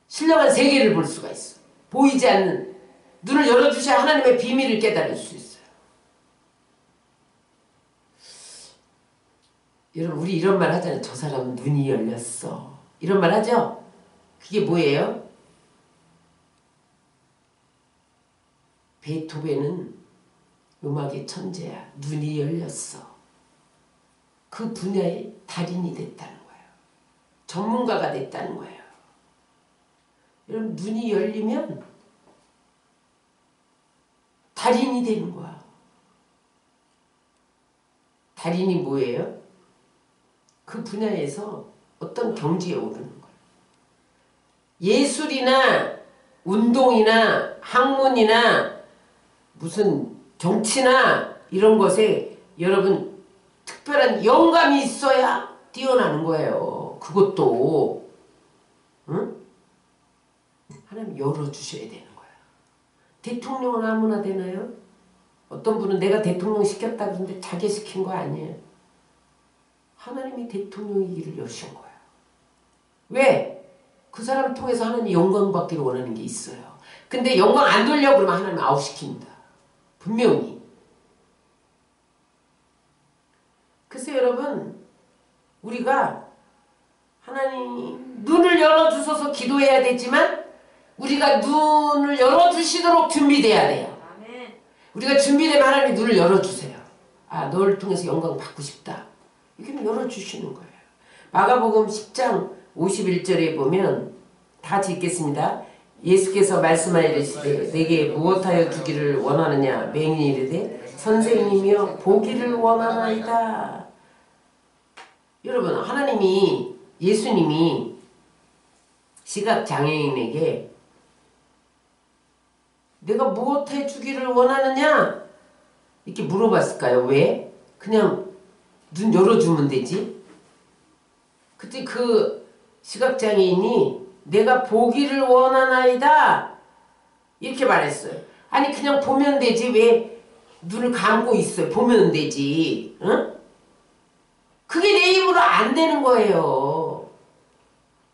신령한 세계를 볼 수가 있어. 보이지 않는 눈을 열어주셔야 하나님의 비밀을 깨달을 수 있어요. 여러분 우리 이런 말 하잖아요. 저 사람은 눈이 열렸어. 이런 말 하죠? 그게 뭐예요? 베토벤은 음악의 천재야. 눈이 열렸어. 그 분야의 달인이 됐다는 거예요. 전문가가 됐다는 거예요. 여러분 눈이 열리면 달인이 되는 거야. 달인이 뭐예요? 그 분야에서 어떤 경지에 오르는 거예요. 예술이나 운동이나 학문이나 무슨 정치나 이런 것에 여러분 특별한 영감이 있어야 뛰어나는 거예요. 그것도 응? 하나님 열어주셔야 되는 거예요. 대통령은 아무나 되나요? 어떤 분은 내가 대통령 시켰다 그러는데 자기 시킨 거 아니에요. 하나님이 대통령의 길을 여신 거예요. 왜? 그 사람 통해서 하나님 영광 받기를 원하는 게 있어요. 근데 영광 안 돌려고 그러면 하나님 아웃시킵니다. 분명히. 그래서 여러분 우리가 하나님 눈을 열어주셔서 기도해야 되지만 우리가 눈을 열어주시도록 준비돼야 돼요. 우리가 준비되면 하나님 눈을 열어주세요. 아, 너를 통해서 영광 받고 싶다. 이렇게 열어주시는 거예요. 마가복음 10장 51절에 보면 다 같이 읽겠습니다. 예수께서 말씀하시되 내게 무엇하여 주기를 원하느냐. 맹인이 이르되 선생님이여 보기를 원하나이다. 여러분 하나님이 예수님이 시각장애인에게 내가 무엇해 주기를 원하느냐? 이렇게 물어봤을까요? 왜? 그냥 눈 열어주면 되지? 그때 그 시각장애인이 내가 보기를 원하나이다 이렇게 말했어요. 아니 그냥 보면 되지 왜 눈을 감고 있어요? 보면 되지. 응? 그게 내 입으로 안 되는 거예요.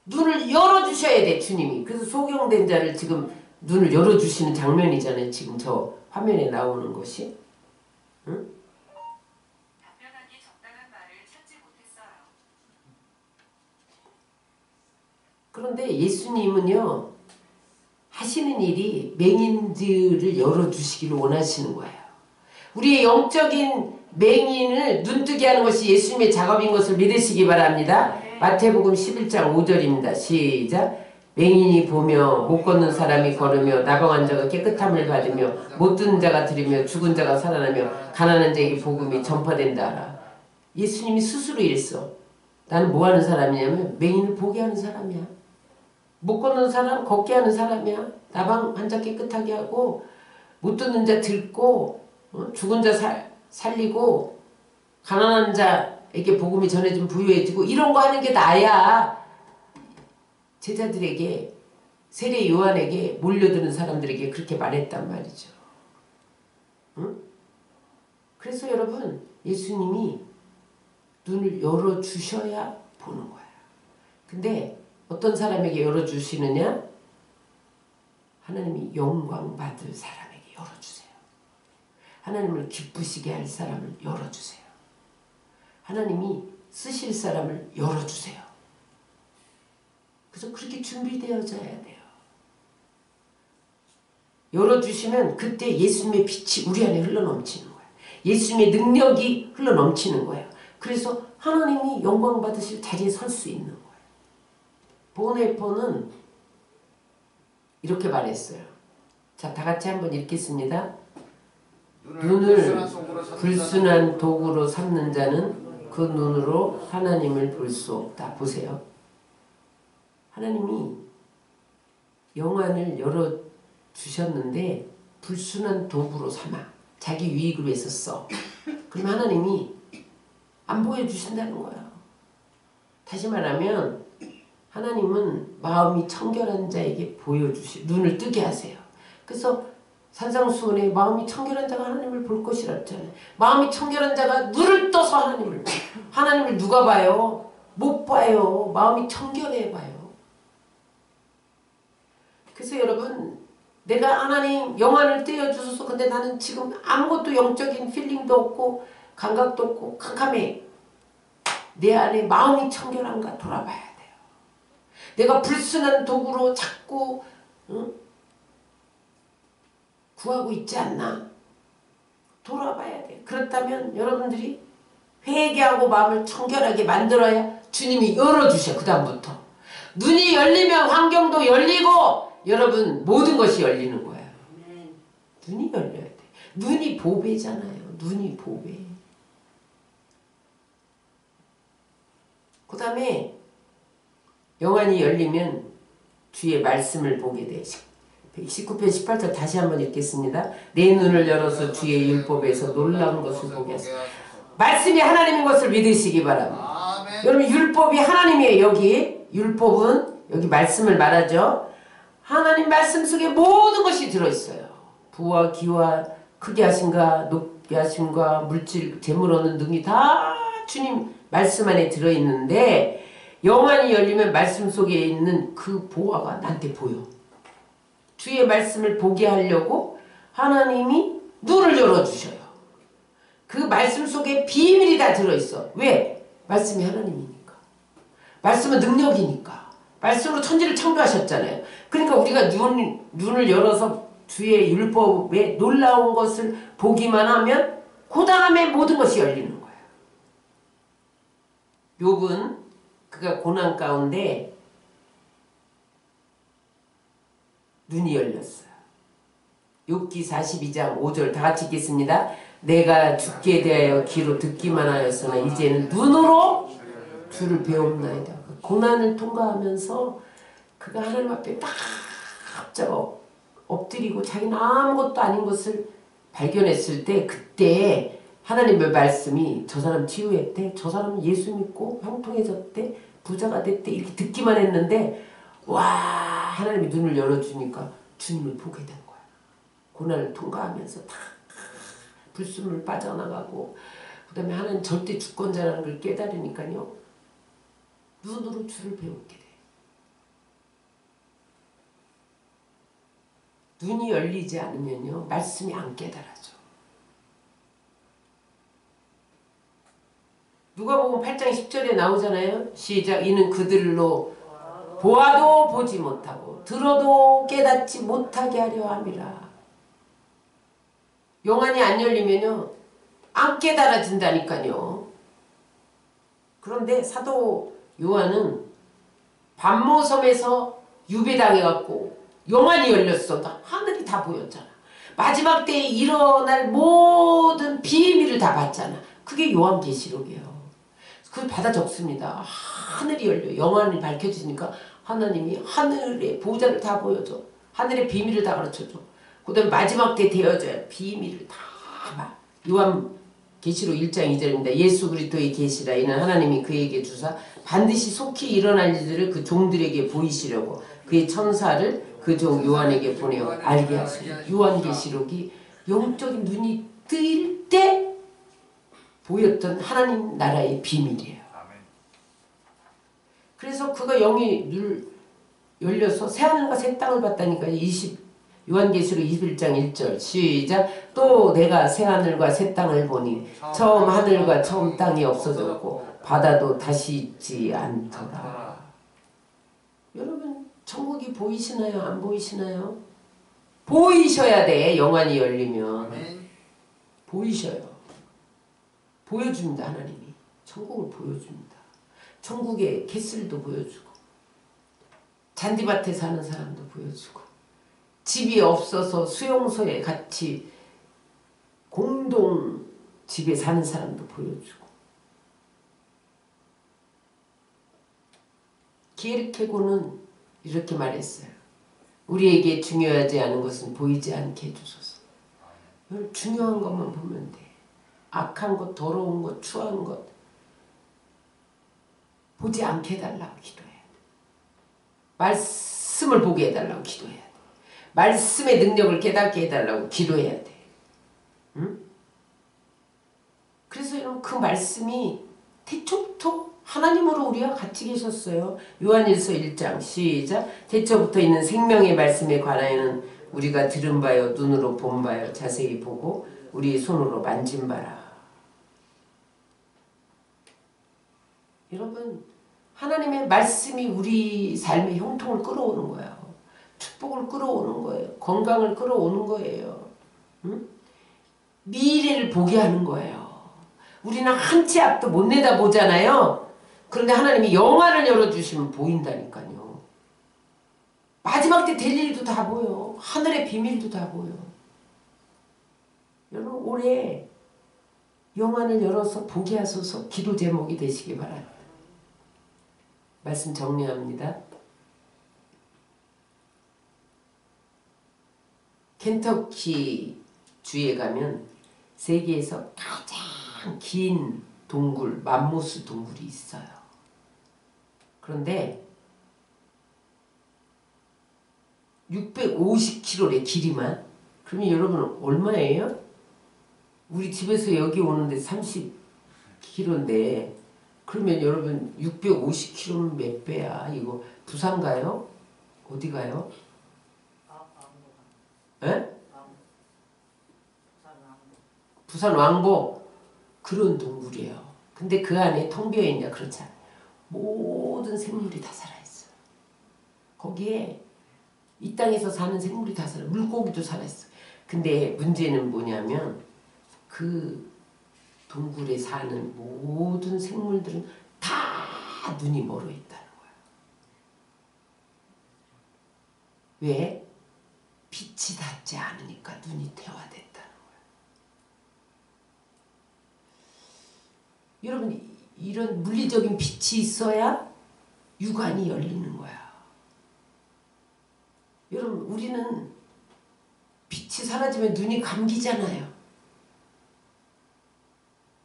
눈을 열어주셔야 돼 주님이. 그래서 소경된 자를 지금 눈을 열어주시는 장면이잖아요. 지금 저 화면에 나오는 것이. 응? 답변하기 적당한 말을 찾지 못했어요. 그런데 예수님은요. 하시는 일이 맹인들을 열어주시기를 원하시는 거예요. 우리의 영적인 맹인을 눈뜨게 하는 것이 예수님의 작업인 것을 믿으시기 바랍니다. 마태복음 11장 5절입니다. 시작. 맹인이 보며 못 걷는 사람이 걸으며 나병한 자가 깨끗함을 받으며 못 듣는 자가 들으며 죽은 자가 살아나며 가난한 자에게 복음이 전파된다 하라. 예수님이 스스로 이랬어. 나는 뭐 하는 사람이냐면 맹인을 보게 하는 사람이야. 못 걷는 사람 걷게 하는 사람이야. 나방 환자 깨끗하게 하고 못 듣는 자 듣고 죽은 자 살리고 가난한 자에게 복음이 전해지면 부유해지고 이런 거 하는 게 나야. 제자들에게 세례 요한에게 몰려드는 사람들에게 그렇게 말했단 말이죠. 응? 그래서 여러분 예수님이 눈을 열어주셔야 보는 거야. 근데 어떤 사람에게 열어주시느냐? 하나님이 영광 받을 사람에게 열어주세요. 하나님을 기쁘시게 할 사람을 열어주세요. 하나님이 쓰실 사람을 열어주세요. 그래서 그렇게 준비되어져야 돼요. 열어주시면 그때 예수님의 빛이 우리 안에 흘러넘치는 거예요. 예수님의 능력이 흘러넘치는 거예요. 그래서 하나님이 영광 받으실 자리에 설 수 있는 거예요. 보네포는 이렇게 말했어요. 자, 다 같이 한번 읽겠습니다. 눈을 불순한 도구로 삼는 자는 그 눈으로 하나님을 볼 수 없다. 보세요. 하나님이 영안을 열어주셨는데 불순한 도구로 삼아 자기 유익을 위해서 써. 그러면 하나님이 안 보여주신다는 거예요. 다시 말하면 하나님은 마음이 청결한 자에게 눈을 뜨게 하세요. 그래서 산상수훈에 마음이 청결한 자가 하나님을 볼 것이라 했잖아요. 마음이 청결한 자가 눈을 떠서 하나님을 누가 봐요? 못 봐요. 마음이 청결해 봐요. 그래서 여러분 내가 하나님 영안을 떼어주셔서 근데 나는 지금 아무것도 영적인 필링도 없고 감각도 없고 캄캄해. 내 안에 마음이 청결한가 돌아봐야 돼요. 내가 불순한 도구로 자꾸 구하고 있지 않나? 돌아봐야 돼. 그렇다면 여러분들이 회개하고 마음을 청결하게 만들어야 주님이 열어주셔. 그 다음부터 눈이 열리면 환경도 열리고 여러분 모든 것이 열리는 거예요. 눈이 열려야 돼. 눈이 보배잖아요. 눈이 보배. 그 다음에 영안이 열리면 주의 말씀을 보게 돼. 19편 18절 다시 한번 읽겠습니다. 내 눈을 열어서 주의 율법에서 놀라운 것을 보게 하소서. 말씀이 하나님인 것을 믿으시기 바랍니다. 여러분 율법이 하나님이에요. 여기 율법은 여기 말씀을 말하죠. 하나님 말씀 속에 모든 것이 들어있어요. 부와 기와 크게 하심과 높게 하심과 물질 재물 얻는 능이 다 주님 말씀 안에 들어있는데 영안이 열리면 말씀 속에 있는 그 보화가 나한테 보여. 주의 말씀을 보게 하려고 하나님이 눈을 열어주셔요. 그 말씀 속에 비밀이 다 들어있어. 왜? 말씀이 하나님이니까. 말씀은 능력이니까. 말씀으로 천지를 창조하셨잖아요. 그러니까 우리가 눈을 열어서 주의 율법에 놀라운 것을 보기만 하면 그 다음에 모든 것이 열리는 거예요. 욥은 그가 고난 가운데 눈이 열렸어요. 욥기 42장 5절 다 같이 읽겠습니다. 내가 죽게 대하여 귀로 듣기만 하였으나 이제는 눈으로 주를 배움나이다. 고난을 통과하면서 그가 하나님 앞에 딱 엎드리고 자기는 아무것도 아닌 것을 발견했을 때 그때 하나님의 말씀이 저 사람 치유했대. 저 사람은 예수 믿고 형통해졌대. 부자가 됐대. 이렇게 듣기만 했는데 와 하나님이 눈을 열어주니까 주님을 보게 된 거야. 고난을 통과하면서 다 불순물 빠져나가고 그 다음에 하나님 절대 주권자라는 걸 깨달으니까요. 눈으로 주를 배우게 돼. 눈이 열리지 않으면요. 말씀이 안 깨달아져. 누가복음 8장 10절에 나오잖아요. 시작. 이는 그들로 보아도 보지 못하고 들어도 깨닫지 못하게 하려 함이라. 영안이 안 열리면요. 안 깨달아진다니까요. 그런데 사도 요한은 반모섬에서 유배당해갖고 영안이 열렸어. 하늘이 다 보였잖아. 마지막 때에 일어날 모든 비밀을 다 봤잖아. 그게 요한계시록이에요. 그걸 받아 적습니다. 하늘이 열려. 영안이 밝혀지니까 하나님이 하늘의 보좌를 다 보여줘. 하늘의 비밀을 다 가르쳐줘. 그 다음에 마지막 때 되어져야 할 비밀을 다 봐. 요한계시록 1장 2절입니다. 예수 그리스도의 계시라. 이는 하나님이 그에게 주사 반드시 속히 일어날 일들을 그 종들에게 보이시려고 그의 천사를 그 종 요한에게 보내어 알게 하시니 요한계시록이 영적인 눈이 뜨일 때 보였던 하나님 나라의 비밀이에요. 그래서 그가 영이 열려서 새하늘과 새 땅을 봤다니까요. 요한계시록 21장 1절 시작. 또 내가 새하늘과 새 땅을 보니 처음 하늘과 처음 땅이 없어졌고 바다도 다시 있지 않더라. 여러분 천국이 보이시나요? 안 보이시나요? 보이셔야 돼. 영안이 열리면 보이셔요. 보여줍니다. 하나님이 천국을 보여줍니다. 천국의 캐슬도 보여주고 잔디밭에 사는 사람도 보여주고 집이 없어서 수용소에 같이 공동 집에 사는 사람도 보여주고 기엘케고는 이렇게 말했어요. 우리에게 중요하지 않은 것은 보이지 않게 해주소서. 중요한 것만 보면 돼. 악한 것, 더러운 것, 추한 것 보지 않게 해달라고 기도해야 돼. 말씀을 보게 해달라고 기도해야 돼. 말씀의 능력을 깨닫게 해달라고 기도해야 돼. 응? 그래서 여러분 그 말씀이 태초부터 하나님으로 우리와 같이 계셨어요. 요한일서 1장 시작. 태초부터 있는 생명의 말씀에 관하여는 우리가 들은 바요 눈으로 본 바요 자세히 보고 우리의 손으로 만진 바라. 여러분 하나님의 말씀이 우리 삶의 형통을 끌어오는 거예요. 축복을 끌어오는 거예요. 건강을 끌어오는 거예요. 응? 미래를 보게 하는 거예요. 우리는 한 치 앞도 못 내다보잖아요. 그런데 하나님이 영안을 열어주시면 보인다니까요. 마지막 때 될 일도 다 보여. 하늘의 비밀도 다 보여. 여러분 올해 영안을 열어서 보게 하소서 기도 제목이 되시기 바랍니다. 말씀 정리합니다. 켄터키 주에 가면 세계에서 가장 긴 동굴, 맘모스 동굴이 있어요. 그런데 650km의 길이만. 그러면 여러분 얼마예요? 우리 집에서 여기 오는데 30km인데 그러면 여러분 650km면 몇 배야? 이거 부산 가요? 어디 가요? 에? 부산 왕복. 그런 동굴이에요. 근데 그 안에 텅 비어있냐? 그렇지 않아요. 모든 생물이 다 살아있어요. 거기에 이 땅에서 사는 생물이 다 살아요. 물고기도 살아있어요. 근데 문제는 뭐냐면 그 동굴에 사는 모든 생물들은 다 눈이 멀어 있다는 거예요. 왜? 빛이 닿지 않으니까 눈이 태화됐다는 거예요. 여러분 이런 물리적인 빛이 있어야 육안이 열리는 거야. 여러분 우리는 빛이 사라지면 눈이 감기잖아요.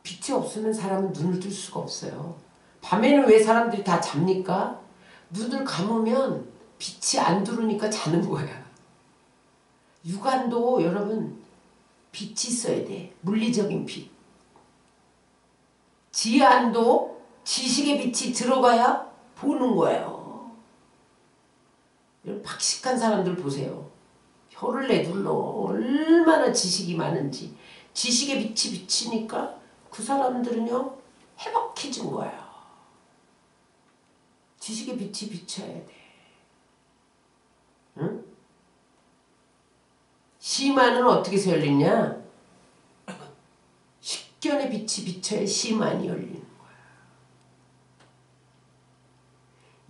빛이 없으면 사람은 눈을 뜰 수가 없어요. 밤에는 왜 사람들이 다 잡니까? 눈을 감으면 빛이 안 들어오니까 자는 거야. 육안도 여러분 빛이 있어야 돼. 물리적인 빛. 지안도 지식의 빛이 들어가야 보는 거예요. 여러분 박식한 사람들 보세요. 혀를 내둘러 얼마나 지식이 많은지. 지식의 빛이 비치니까 그 사람들은요 해박해진 거예요. 지식의 빛이 비쳐야 돼. 응? 시만은 어떻게 해서 열리냐? 식견의 빛이 비쳐야 시만이 열리는 거야.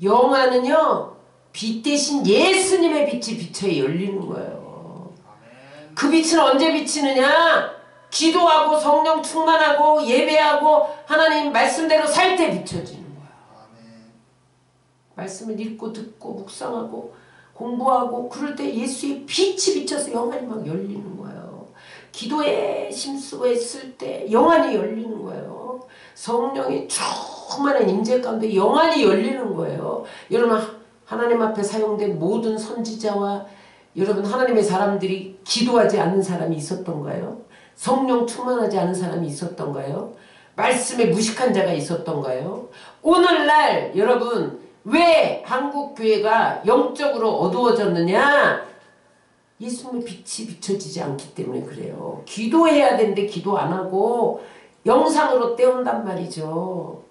영안은요 빛 대신 예수님의 빛이 비쳐야 열리는 거예요. 그 빛은 언제 비치느냐? 기도하고 성령 충만하고 예배하고 하나님 말씀대로 살 때 비춰지는 거야. 말씀을 읽고 듣고 묵상하고 공부하고 그럴 때 예수의 빛이 비쳐서 영안이 막 열리는 거예요. 기도에 힘쓰고 했을 때 영안이 열리는 거예요. 성령의 충만한 임재 가운데 영안이 열리는 거예요. 여러분 하나님 앞에 사용된 모든 선지자와 여러분 하나님의 사람들이 기도하지 않는 사람이 있었던가요? 성령 충만하지 않은 사람이 있었던가요? 말씀에 무식한 자가 있었던가요? 오늘날 여러분 왜 한국교회가 영적으로 어두워졌느냐? 예수님의 빛이 비춰지지 않기 때문에 그래요. 기도해야 되는데 기도 안 하고 영상으로 때운단 말이죠.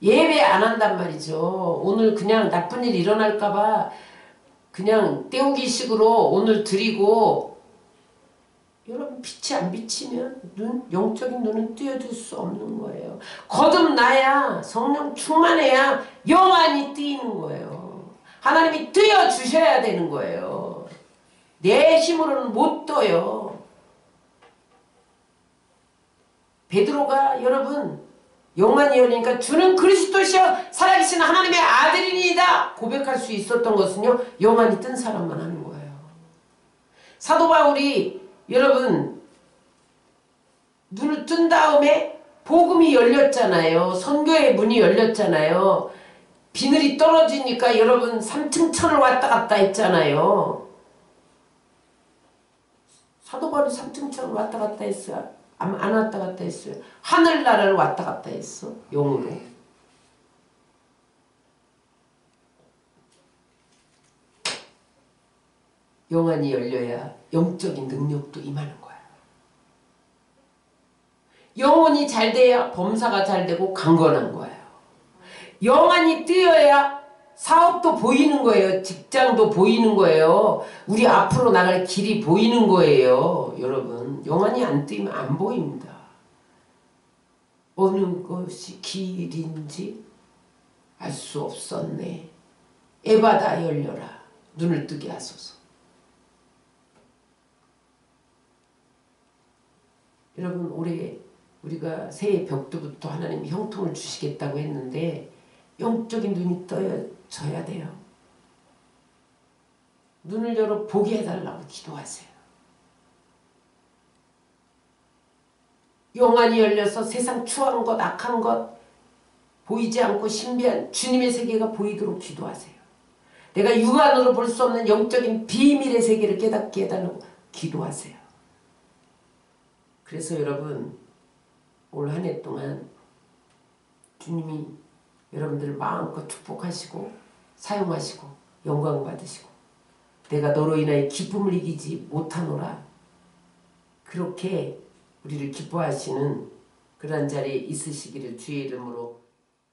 예배 안 한단 말이죠. 오늘 그냥 나쁜 일 일어날까봐 그냥 때우기 식으로 오늘 드리고 여러분 빛이 안 비치면 영적인 눈은 띄어줄 수 없는 거예요. 거듭나야 성령 충만해야 영안이 띄는 거예요. 하나님이 띄어주셔야 되는 거예요. 내 힘으로는 못 떠요. 베드로가 여러분 영안이 열리니까 주는 그리스도시여 살아계신 하나님의 아들이니이다 고백할 수 있었던 것은요 영안이 뜬 사람만 하는 거예요. 사도 바울이 여러분 눈을 뜬 다음에 복음이 열렸잖아요. 선교의 문이 열렸잖아요. 비늘이 떨어지니까 여러분 3층 천을 왔다 갔다 했잖아요. 사도 바울이 3층 천을 왔다 갔다 했어요? 안 왔다 갔다 했어요? 하늘나라를 왔다 갔다 했어. 영으로. 영안이 열려야 영적인 능력도 임하는 거야. 영혼이 잘 돼야 범사가 잘 되고 강건한 거예요. 영안이 뜨여야 사업도 보이는 거예요. 직장도 보이는 거예요. 우리 앞으로 나갈 길이 보이는 거예요. 여러분, 영안이 안 뜨이면 안 보입니다. 어느 것이 길인지 알 수 없었네. 에바다 열려라. 눈을 뜨게 하소서. 여러분, 올해 우리가 새해 벽두부터 하나님이 형통을 주시겠다고 했는데 영적인 눈이 떠져야 돼요. 눈을 열어 보게 해달라고 기도하세요. 영안이 열려서 세상 추한 것, 악한 것, 보이지 않고 신비한 주님의 세계가 보이도록 기도하세요. 내가 육안으로 볼 수 없는 영적인 비밀의 세계를 깨닫게 해달라고 기도하세요. 그래서 여러분, 올 한 해 동안 주님이 여러분들을 마음껏 축복하시고 사용하시고 영광 받으시고 내가 너로 인하여 기쁨을 이기지 못하노라, 그렇게 우리를 기뻐하시는 그러한 자리에 있으시기를 주의 이름으로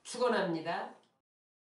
축원합니다.